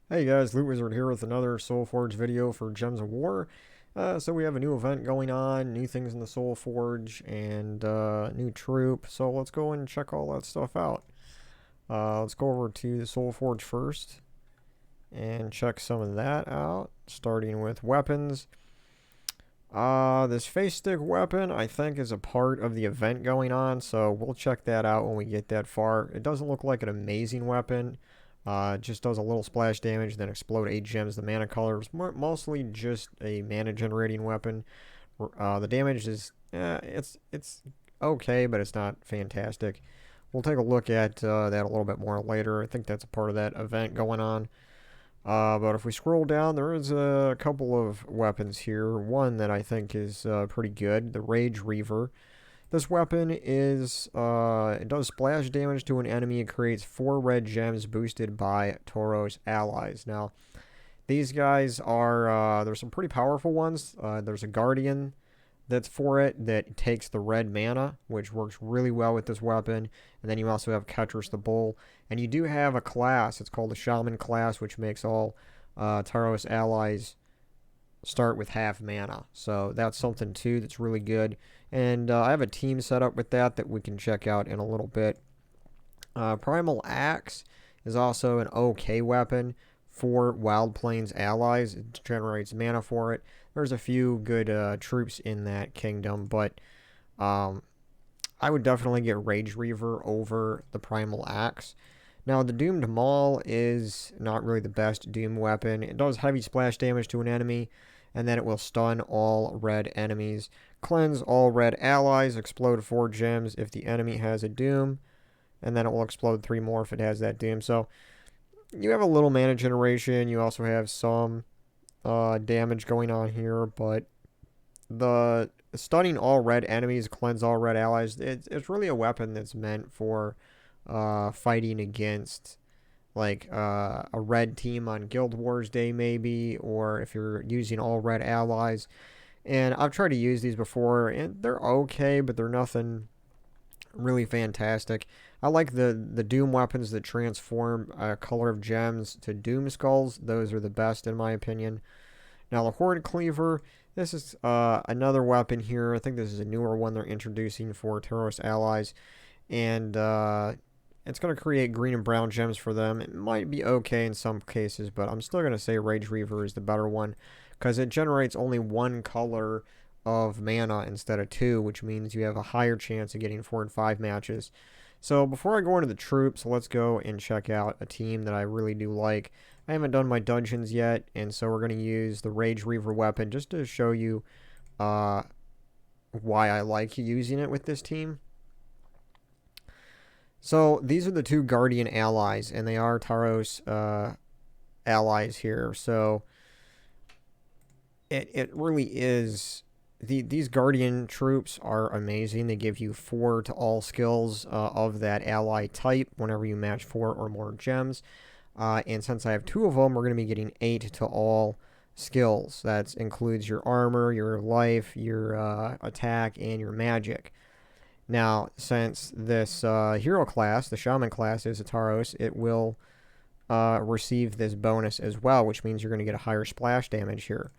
Hey guys, LootWizard here with another Soulforge video for Gems of War. So we have a new event going on, new things in the Soulforge, and new troop. So let's go and check all that stuff out. Let's go over to the Soulforge first and check some of that out, starting with weapons. This face stick weapon, I think, is a part of the event going on, so we'll check that out when we get that far. It doesn't look like an amazing weapon. It just does a little splash damage, then explode 8 gems. The mana color is mostly just a mana generating weapon. The damage is, it's okay, but it's not fantastic. We'll take a look at that a little bit more later. I think that's a part of that event going on. But if we scroll down, there is a couple of weapons here. One that I think is pretty good, the Reaver. This weapon is, it does splash damage to an enemy. It creates 4 red gems boosted by Tauros allies. Now, these guys are, there's some pretty powerful ones. There's a Guardian that's for it that takes the red mana, which works really well with this weapon. And then you also have Ketris the Bull. And you do have a class, it's called the Shaman class, which makes all Tauros allies start with half mana. So that's something too that's really good. And I have a team set up with that we can check out in a little bit. Primal Axe is also an okay weapon for Wild Plains allies. It generates mana for it. There's a few good troops in that kingdom, but I would definitely get Reaver over the Primal Axe. Now, the Doomed Maul is not really the best Doom weapon. It does heavy splash damage to an enemy, and then it will stun all red enemies. Cleanse all red allies, explode 4 gems if the enemy has a Doom, and then it will explode 3 more if it has that Doom. So, you have a little mana generation. You also have some damage going on here, but the stunning all red enemies, cleanse all red allies, it's really a weapon that's meant for fighting against like a red team on Guild Wars Day maybe, or if you're using all red allies. And I've tried to use these before, and they're okay, but they're nothing really fantastic. I like the Doom weapons that transform color of gems to Doom skulls. Those are the best in my opinion. Now the Horde Cleaver, this is another weapon here. I think this is a newer one they're introducing for Tauros allies, and it's going to create green and brown gems for them. It might be okay in some cases, but I'm still going to say Reaver is the better one because it generates only 1 color of mana instead of 2, which means you have a higher chance of getting 4 and 5 matches. So before I go into the troops, let's go and check out a team that I really do like. I haven't done my dungeons yet, and so we're going to use the Reaver weapon just to show you why I like using it with this team. So these are the 2 Guardian allies, and they are Tauros allies here. So it really is. These Guardian troops are amazing. They give you 4 to all skills of that ally type whenever you match 4 or more gems. And since I have 2 of them, we're going to be getting 8 to all skills. That includes your armor, your life, your attack, and your magic. Now, since this hero class, the Shaman class, is a Tauros, it will receive this bonus as well, which means you're going to get a higher splash damage here.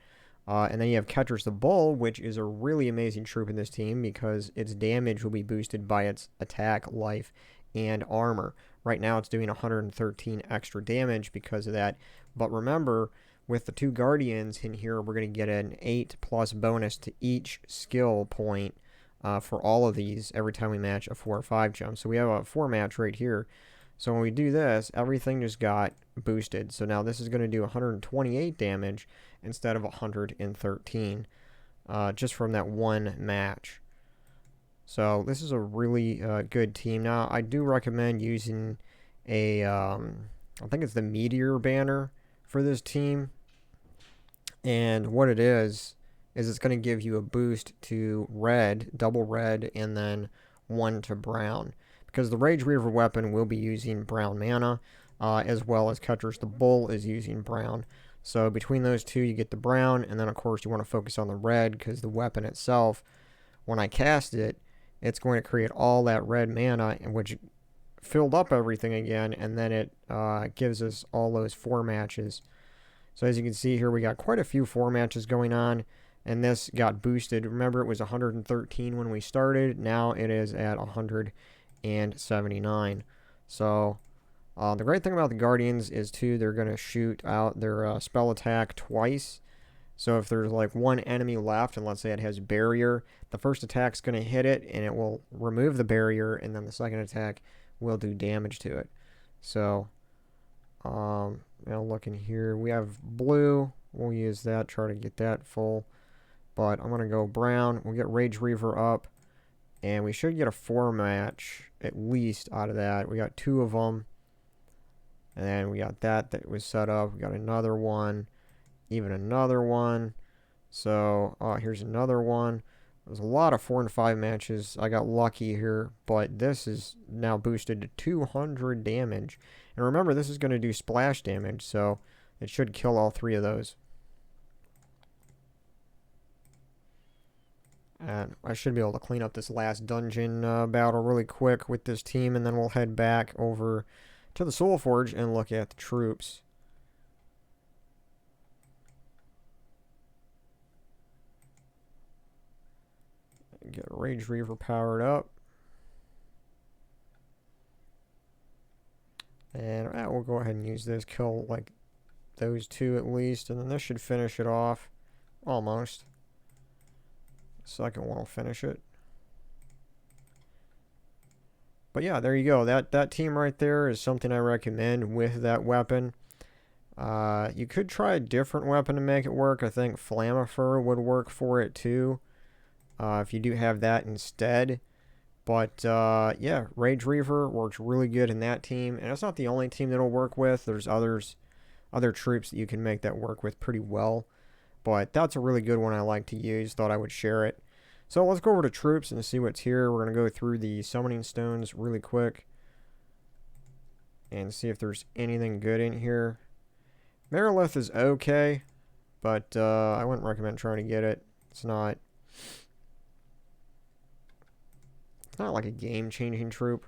And then you have Ketris the Bull, which is a really amazing troop in this team because its damage will be boosted by its attack, life, and armor. Right now it's doing 113 extra damage because of that. But remember, with the 2 Guardians in here, we're going to get an 8+ bonus to each skill point for all of these every time we match a 4 or 5 gem. So we have a 4 match right here. So when we do this, everything just got boosted. So now this is going to do 128 damage instead of 113 just from that 1 match. So this is a really good team. Now I do recommend using a, I think it's the Meteor banner for this team. And what it is it's going to give you a boost to red, double red, and then 1 to brown. Because the Reaver weapon will be using brown mana, as well as Ketris the Bull is using brown. So between those 2, you get the brown, and then of course you want to focus on the red, because the weapon itself, when I cast it, it's going to create all that red mana, which filled up everything again, and then it gives us all those 4 matches. So as you can see here, we got quite a few 4 matches going on, and this got boosted. Remember, it was 113 when we started. Now it is at 179. So the great thing about the Guardians is, too, they're going to shoot out their spell attack twice. So if there's like one enemy left, and let's say it has barrier, the first attack's going to hit it, and it will remove the barrier, and then the second attack will do damage to it. So, now looking here, we have blue. We'll use that, try to get that full. But I'm going to go brown. We'll get Rage Reaver up, and we should get a 4 match at least out of that. We got 2 of them. And then we got that was set up. We got another one. Even another one. So, here's another one. There's a lot of 4 and 5 matches. I got lucky here, but this is now boosted to 200 damage. And remember, this is going to do splash damage, so it should kill all 3 of those. And I should be able to clean up this last dungeon battle really quick with this team, and then we'll head back over to the Soulforge and look at the troops. Get Rage Reaver powered up. And we'll go ahead and use this. Kill like those 2 at least. And then this should finish it off. Almost. Second one will finish it. But yeah, there you go. That team right there is something I recommend with that weapon. You could try a different weapon to make it work. I think Flammifer would work for it too. If you do have that instead. But, yeah, Rage Reaver works really good in that team. And it's not the only team that it'll work with. There's other troops that you can make that work with pretty well. But that's a really good one I like to use. Thought I would share it. So let's go over to troops and see what's here. We're going to go through the summoning stones really quick. And see if there's anything good in here. Marilith is okay. But, I wouldn't recommend trying to get it. It's not like a game-changing troop.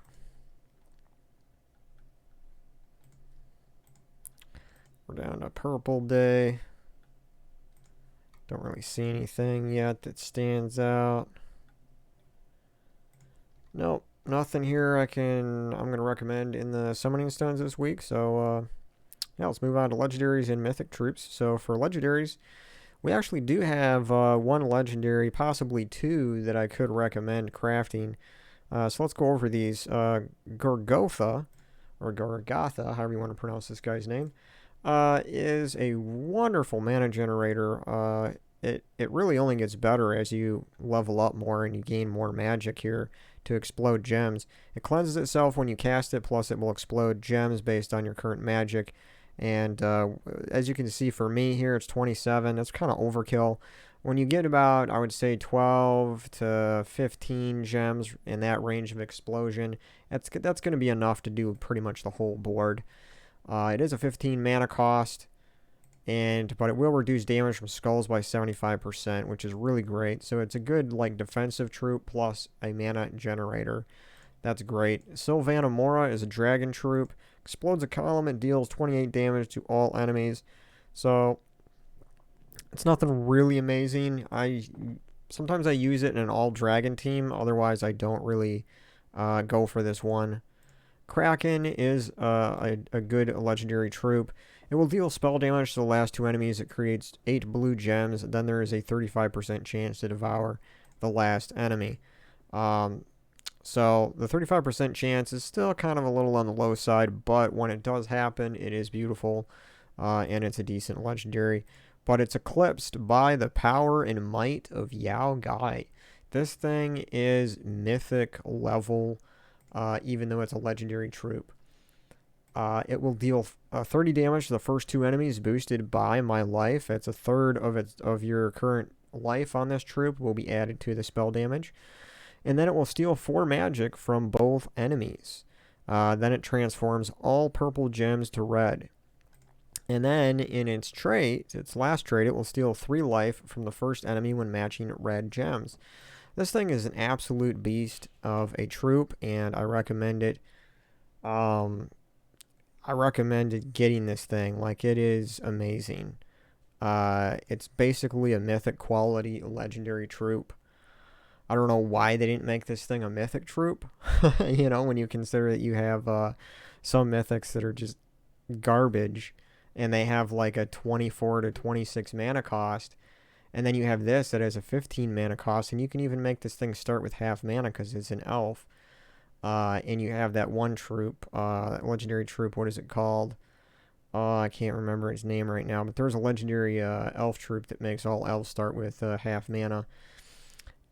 We're down to Purple Day. Don't really see anything yet that stands out. Nope, nothing here I'm going to recommend in the summoning stones this week. So, yeah, let's move on to legendaries and mythic troops. So for legendaries, we actually do have 1 legendary, possibly 2, that I could recommend crafting. So let's go over these. Gorgotha, or Gorgatha, however you want to pronounce this guy's name, is a wonderful mana generator. It really only gets better as you level up more and you gain more magic here to explode gems. It cleanses itself when you cast it, plus it will explode gems based on your current magic. And as you can see for me here, it's 27. That's kind of overkill. When you get about, I would say, 12 to 15 gems in that range of explosion, that's going to be enough to do pretty much the whole board. It is a 15 mana cost, but it will reduce damage from skulls by 75%, which is really great. So it's a good like defensive troop plus a mana generator. That's great. Sylvana Mora is a dragon troop. Explodes a column and deals 28 damage to all enemies. So it's nothing really amazing. Sometimes I use it in an all dragon team. Otherwise, I don't really go for this one. Kraken is a good legendary troop. It will deal spell damage to the last 2 enemies. It creates 8 blue gems. Then there is a 35% chance to devour the last enemy. So the 35% chance is still kind of a little on the low side, but when it does happen, it is beautiful, and it's a decent legendary. But it's eclipsed by the power and might of Yao Gai. This thing is mythic level, even though it's a legendary troop. It will deal 30 damage to the first 2 enemies, boosted by my life. It's a third of your current life on this troop will be added to the spell damage. And then it will steal 4 magic from both enemies. Then it transforms all purple gems to red. And then in its last trait, it will steal 3 life from the first enemy when matching red gems. This thing is an absolute beast of a troop, and I recommend it I recommend getting this thing. Like, it is amazing. It's basically a mythic quality legendary troop. I don't know why they didn't make this thing a mythic troop. You know, when you consider that you have some mythics that are just garbage and they have like a 24 to 26 mana cost. And then you have this that has a 15 mana cost, and you can even make this thing start with half mana because it's an elf. And you have that one troop, that legendary troop, what is it called? I can't remember its name right now, but there's a legendary elf troop that makes all elves start with half mana.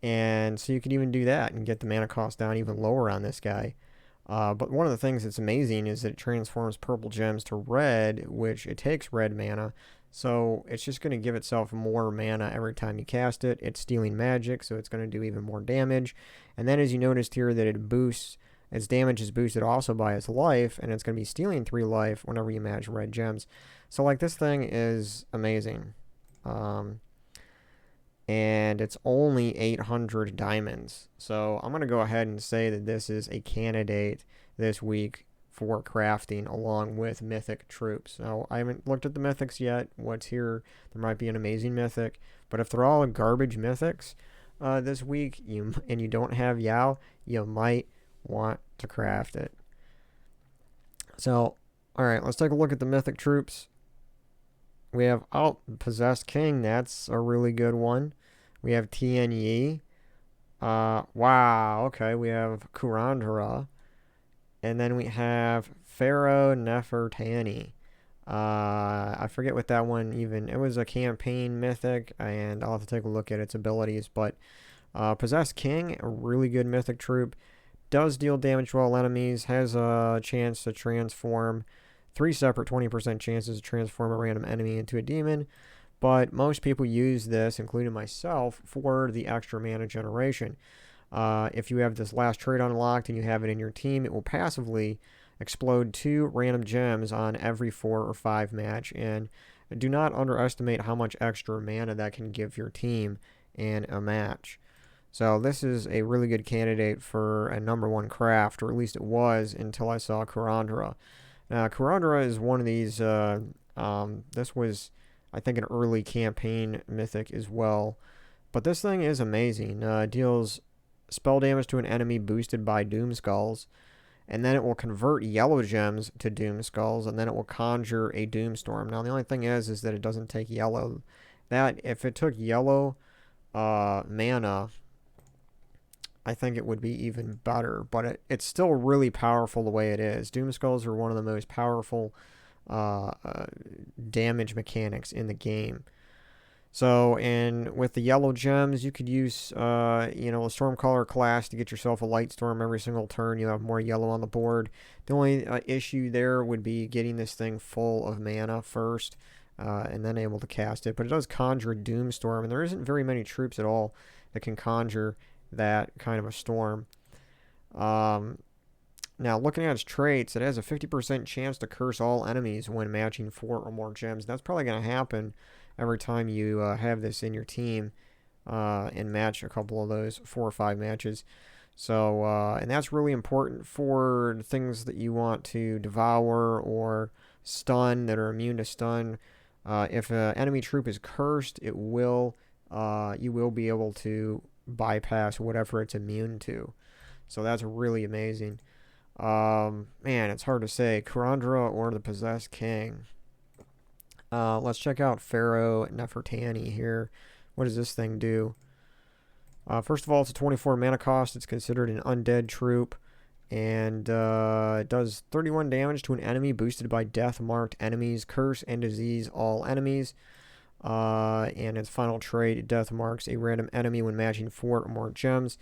And so you can even do that and get the mana cost down even lower on this guy. But one of the things that's amazing is that it transforms purple gems to red, which it takes red mana. So it's just going to give itself more mana every time you cast it. It's stealing magic, so it's going to do even more damage. And then as you noticed here that it boosts, its damage is boosted also by its life, and it's going to be stealing 3 life whenever you match red gems. So like, this thing is amazing. And it's only 800 diamonds. So I'm going to go ahead and say that this is a candidate this week for crafting along with mythic troops. Now, I haven't looked at the mythics yet. What's here, there might be an amazing mythic, but if they're all garbage mythics this week, and you don't have Yao, you might want to craft it. So, alright, let's take a look at the mythic troops. We have Possessed King. That's a really good one. We have Tian Yi. Wow, okay. We have Kurandara. And then we have Pharaoh Nefertani. I forget what that one even... It was a campaign mythic, and I'll have to take a look at its abilities. But Possessed King, a really good mythic troop. Does deal damage to all enemies. Has a chance to transform... 3 separate 20% chances to transform a random enemy into a demon. But most people use this, including myself, for the extra mana generation. If you have this last trait unlocked and you have it in your team, it will passively explode 2 random gems on every 4 or 5 match. And do not underestimate how much extra mana that can give your team in a match. So this is a really good candidate for a #1 craft, or at least it was until I saw Kurandara. Now, Kurandara is one of these, this was, I think, an early campaign mythic as well. But this thing is amazing. Deals spell damage to an enemy boosted by Doom Skulls, and then it will convert yellow gems to Doom Skulls, and then it will conjure a Doomstorm. Now, the only thing is that it doesn't take yellow. That, if it took yellow mana, I think it would be even better, but it's still really powerful the way it is. Doom Skulls are one of the most powerful damage mechanics in the game. So, and with the yellow gems, you could use, a Stormcaller class to get yourself a Light Storm every single turn. You have more yellow on the board. The only issue there would be getting this thing full of mana first, and then able to cast it. But it does conjure Doomstorm, and there isn't very many troops at all that can conjure that kind of a storm. Now, looking at its traits, it has a 50% chance to curse all enemies when matching 4 or more gems. That's probably going to happen every time you have this in your team and match a couple of those 4 or 5 matches. So, and that's really important for things that you want to devour or stun, that are immune to stun. If an enemy troop is cursed, you will be able to bypass whatever it's immune to. So that's really amazing. Man, it's hard to say. Kurandara or the Possessed King. Let's check out Pharaoh Nefertani here. What does this thing do? First of all, it's a 24 mana cost. It's considered an undead troop. And it does 31 damage to an enemy boosted by death-marked enemies, curse, and disease all enemies. And its final trait, it death marks a random enemy when matching 4 or more gems.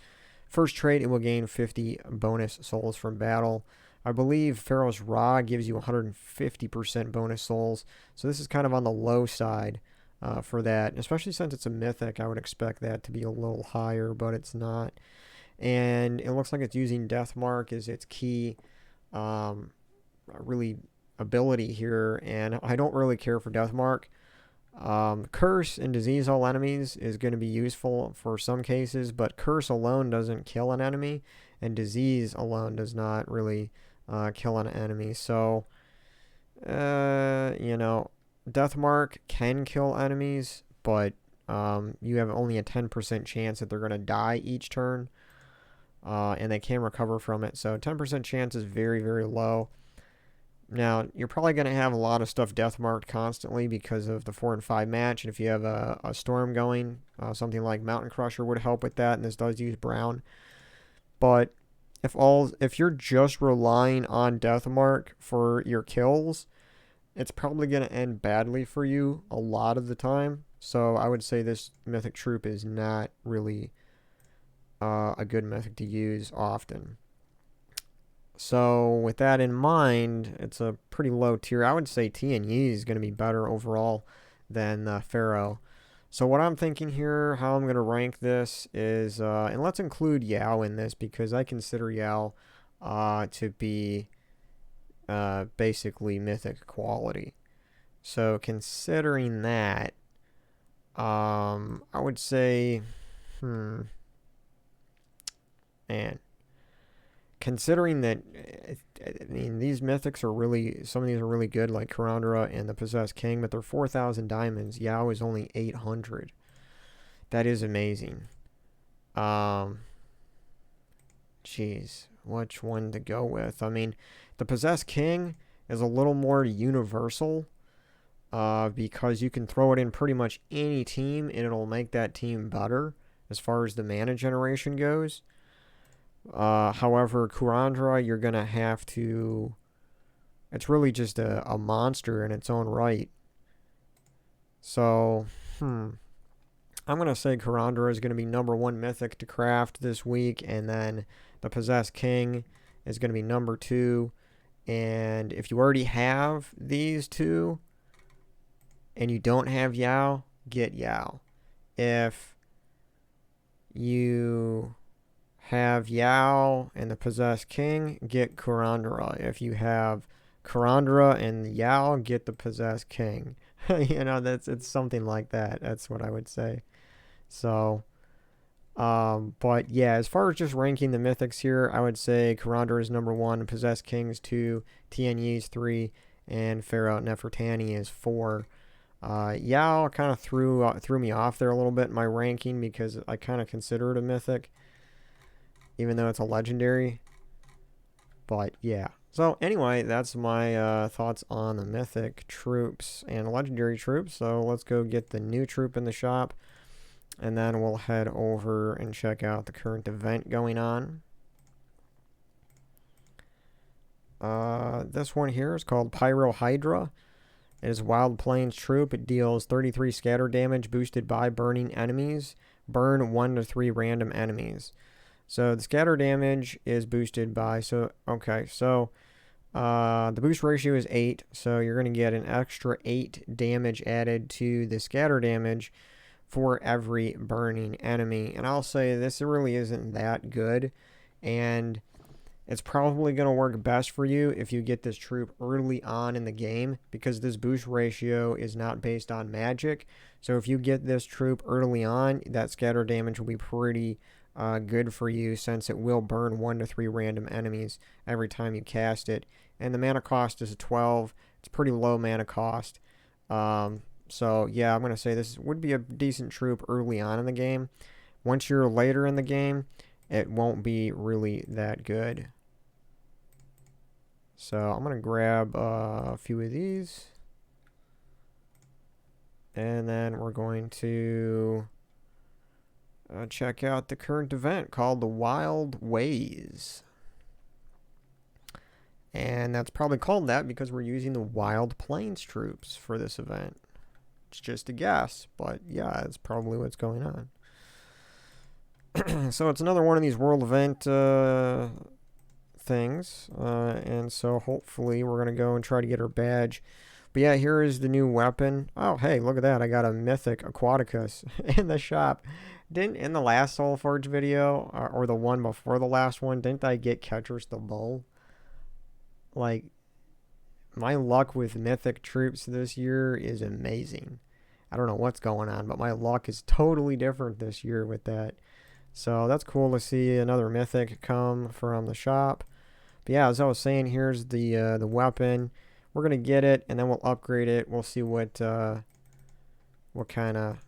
First trait, it will gain 50 bonus souls from battle. I believe Pharaoh's Ra gives you 150% bonus souls, so this is kind of on the low side for that. Especially since it's a mythic, I would expect that to be a little higher, but it's not. And it looks like it's using Deathmark as its key really ability here, and I don't really care for Deathmark. Curse and disease all enemies is going to be useful for some cases, but curse alone doesn't kill an enemy, and disease alone does not really killing enemies. So, you know, Deathmark can kill enemies, but you have only a 10% chance that they're going to die each turn, and they can recover from it. So 10% chance is very, very low. Now, you're probably going to have a lot of stuff deathmarked constantly because of the 4 and 5 match, and if you have a storm going, something like Mountain Crusher would help with that, and this does use brown. But if you're just relying on deathmark for your kills, it's probably going to end badly for you a lot of the time. So I would say this mythic troop is not really a good mythic to use often. So with that in mind, it's a pretty low tier. I would say TNE is going to be better overall than Pharaoh. So what I'm thinking here, how I'm going to rank this is, and let's include Yao in this because I consider Yao to be basically mythic quality. So considering that, I would say, man, considering that, I mean, these mythics are really, some of these are really good, like Kurandara and the Possessed King, but they're 4,000 diamonds. Yao is only 800. That is amazing. Jeez, which one to go with? I mean, the Possessed King is a little more universal, because you can throw it in pretty much any team, and it'll make that team better as far as the mana generation goes. However, Kurandara, you're going to have to... It's really just a monster in its own right. So, I'm going to say Kurandara is going to be number 1 mythic to craft this week, and then the Possessed King is going to be number 2. And if you already have these two, and you don't have Yao, get Yao. If you have Yao and the Possessed King, get Kurandara. If you have Kurandara and Yao, get the Possessed King. You know, it's something like that. That's what I would say. So, but yeah, as far as just ranking the mythics here, I would say Kurandara is number 1, Possessed King is 2, TNE is 3, and Pharaoh Nefertani is 4. Yao kind of threw me off there a little bit in my ranking because I kind of consider it a mythic, even though it's a legendary. But yeah. So anyway, that's my thoughts on the mythic troops and legendary troops. So let's go get the new troop in the shop, and then we'll head over and check out the current event going on. This one here is called Pyro Hydra. It is a Wild Plains troop. It deals 33 scatter damage boosted by burning enemies. Burn 1 to 3 random enemies. So the scatter damage is boosted by, the boost ratio is 8, so you're going to get an extra 8 damage added to the scatter damage for every burning enemy. And I'll say this really isn't that good, and it's probably going to work best for you if you get this troop early on in the game, because this boost ratio is not based on magic. So if you get this troop early on, that scatter damage will be pretty good for you, since it will burn 1 to 3 random enemies every time you cast it. And the mana cost is a 12. It's pretty low mana cost. So yeah, I'm going to say this would be a decent troop early on in the game. Once you're later in the game, it won't be really that good. So I'm going to grab a few of these. And then we're going to check out the current event called the Wild Ways. And that's probably called that because we're using the Wild Plains troops for this event. It's just a guess, but yeah, it's probably what's going on. So it's another one of these world event things, and so hopefully we're going to go and try to get our badge. But yeah, here is the new weapon. Oh, hey, look at that. I got a mythic Aquaticus in the shop. In the last Soulforge video, or the one before the last one, didn't I get Ketris the Bull? Like, my luck with mythic troops this year is amazing. I don't know what's going on, but my luck is totally different this year with that. So that's cool to see another mythic come from the shop. But yeah, as I was saying, here's the weapon. We're gonna get it, and then we'll upgrade it. We'll see what kind of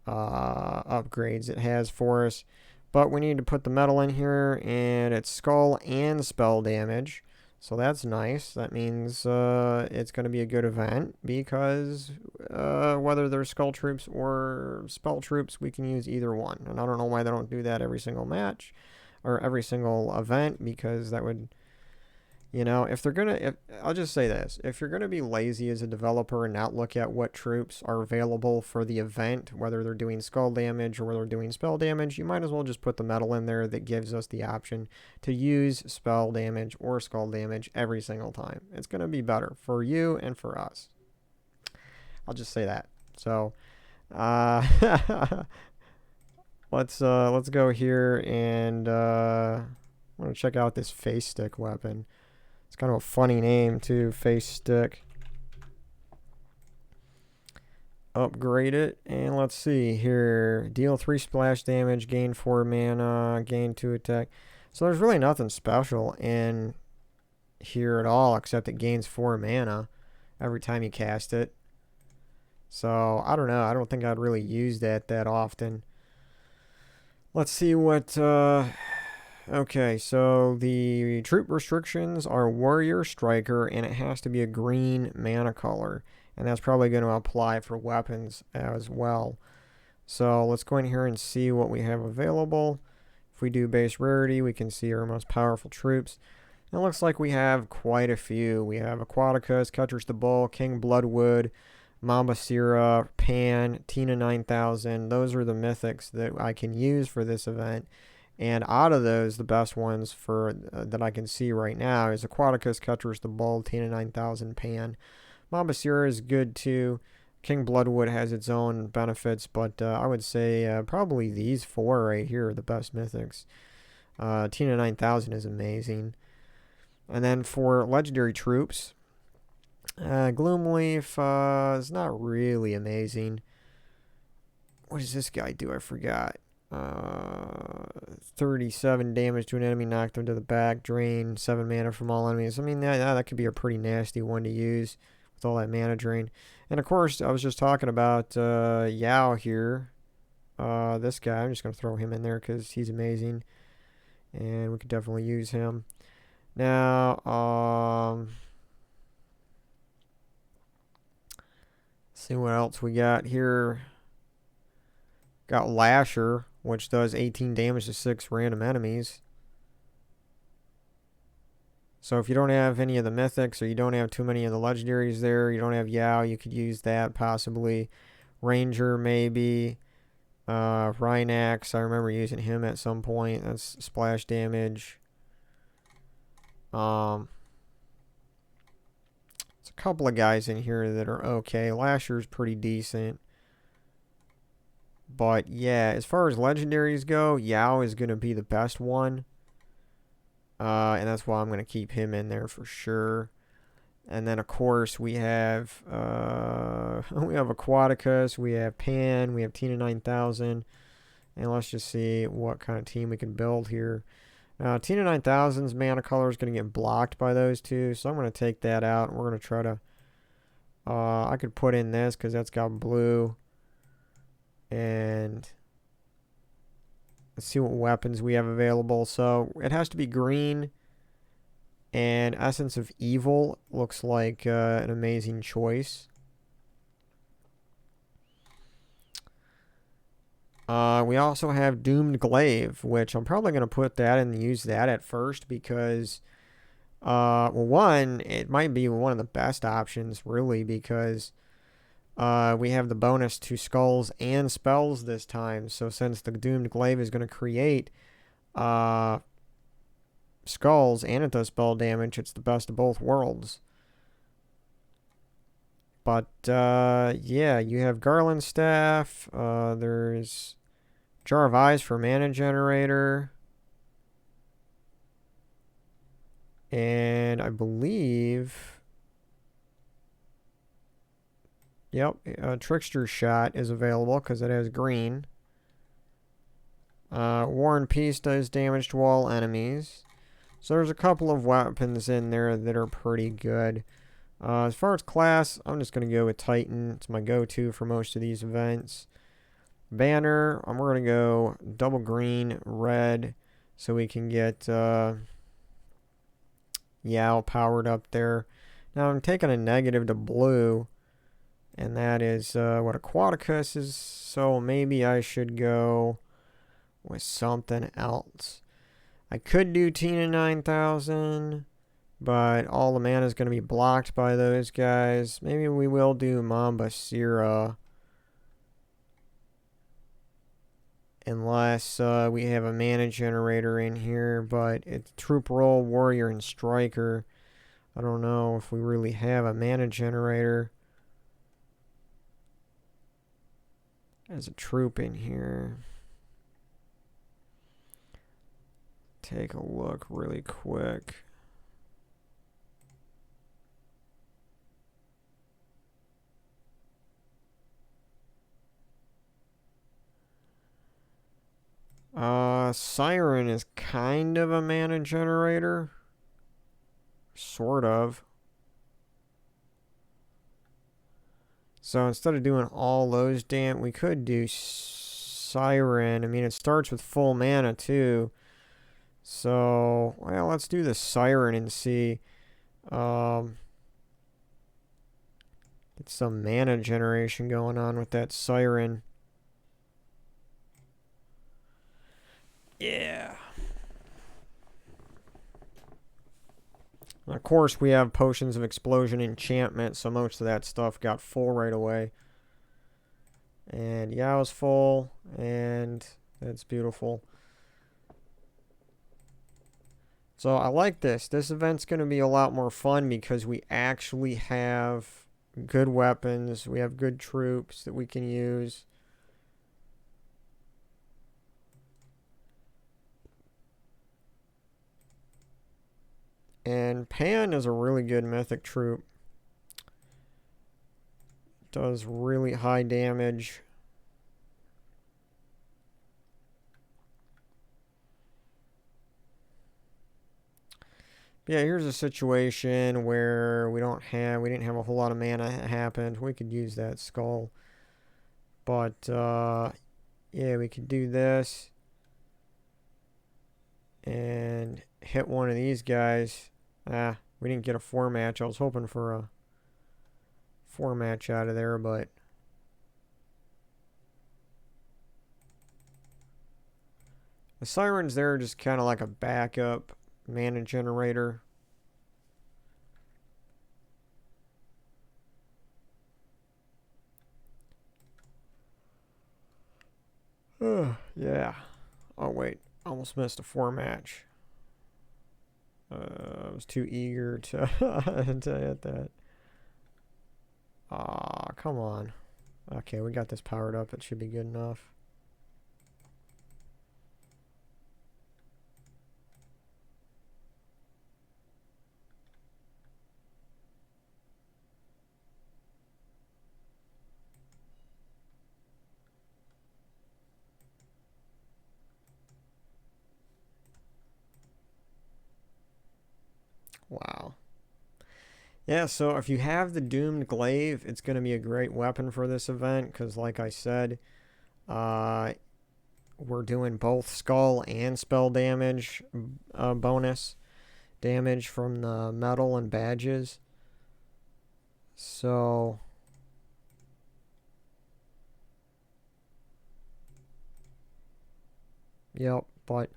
upgrades it has for us. But we need to put the metal in here, and it's skull and spell damage. So that's nice. That means it's going to be a good event because whether they're skull troops or spell troops, we can use either one. And I don't know why they don't do that every single match or every single event, because that would, you know, if they're going to, I'll just say this, if you're going to be lazy as a developer and not look at what troops are available for the event, whether they're doing skull damage or whether they're doing spell damage, you might as well just put the metal in there that gives us the option to use spell damage or skull damage every single time. It's going to be better for you and for us. I'll just say that. So, let's go here and I want to check out this face stick weapon. It's kind of a funny name too, face stick. Upgrade it, and let's see here. Deal 3 splash damage, gain 4 mana, gain 2 attack. So there's really nothing special in here at all, except it gains 4 mana every time you cast it. So I don't know. I don't think I'd really use that often. Let's see what... Okay, so the troop restrictions are warrior, striker, and it has to be a green mana color. And that's probably going to apply for weapons as well. So let's go in here and see what we have available. If we do base rarity, we can see our most powerful troops. It looks like we have quite a few. We have Aquaticus, Catchers the Bull, King Bloodwood, Mamba Sira, Pan, Tina 9000. Those are the mythics that I can use for this event. And out of those, the best ones for that I can see right now is Aquaticus, Catchers the Bull, Tina 9000, Pan. Mamba Sira is good too. King Bloodwood has its own benefits, but I would say probably these 4 right here are the best mythics. Tina 9000 is amazing. And then for legendary troops, Gloomleaf is not really amazing. What does this guy do? I forgot. 37 damage to an enemy, knock them to the back, drain 7 mana from all enemies. I mean, that could be a pretty nasty one to use with all that mana drain. And of course, I was just talking about Yao here. This guy, I'm just going to throw him in there because he's amazing. And we could definitely use him. Now, see what else we got here. Got Lasher, which does 18 damage to 6 random enemies. So if you don't have any of the mythics, or you don't have too many of the legendaries there, you don't have Yao, you could use that possibly. Ranger maybe. Rhinax, I remember using him at some point. That's splash damage. There's a couple of guys in here that are okay. Lasher's pretty decent. But yeah, as far as legendaries go, Yao is going to be the best one. And that's why I'm going to keep him in there for sure. And then, of course, we have Aquaticus, we have Pan, we have Tina 9000. And let's just see what kind of team we can build here. Tina 9000's mana color is going to get blocked by those two. So I'm going to take that out. And we're going to try to... I could put in this because that's got blue. And let's see what weapons we have available. So it has to be green. And Essence of Evil looks like an amazing choice. We also have Doomed Glaive, which I'm probably going to put that and use that at first because, well, one, it might be one of the best options, really, because we have the bonus to skulls and spells this time. So since the Doomed Glaive is going to create skulls and it does spell damage, it's the best of both worlds. But yeah, you have Garland Staff. There's Jar of Eyes for mana generator. And I believe... Yep, Trickster Shot is available because it has green. War and Peace does damage to all enemies. So there's a couple of weapons in there that are pretty good. As far as class, I'm just going to go with Titan. It's my go-to for most of these events. Banner, we're going to go double green, red, so we can get Yao powered up there. Now I'm taking a negative to blue, and that is what Aquaticus is, so maybe I should go with something else. I could do Tina 9000, but all the mana is going to be blocked by those guys. Maybe we will do Mamba Sira. Unless we have a mana generator in here, but it's Troop Roll, Warrior, and Striker. I don't know if we really have a mana generator as a troop in here. Take a look really quick. Siren is kind of a mana generator. Sort of. So instead of doing all those we could do Siren. I mean, it starts with full mana too. So, well, let's do the Siren and see. Get some mana generation going on with that Siren. Yeah. Of course, we have Potions of Explosion enchantment, so most of that stuff got full right away. And Yao's full, and that's beautiful. So I like this. This event's going to be a lot more fun because we actually have good weapons. We have good troops that we can use. And Pan is a really good mythic troop. Does really high damage. Yeah, here's a situation where we didn't have a whole lot of mana happened. We could use that skull. But yeah, we could do this and hit one of these guys. We didn't get a 4-match. I was hoping for a 4-match out of there, but the Siren's there just kind of like a backup mana generator. Yeah. Oh, wait. Almost missed a 4-match. I was too eager to, to hit that. Aw, come on. Okay, we got this powered up. It should be good enough. Wow. Yeah, so if you have the Doomed Glaive, it's going to be a great weapon for this event because, like I said, we're doing both skull and spell damage bonus damage from the medal and badges. So yep, but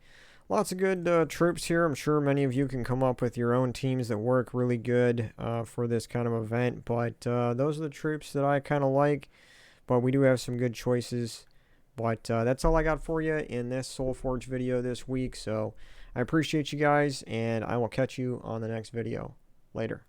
lots of good troops here. I'm sure many of you can come up with your own teams that work really good for this kind of event. But those are the troops that I kind of like. But we do have some good choices. But that's all I got for you in this Soulforge video this week. So I appreciate you guys, and I will catch you on the next video. Later.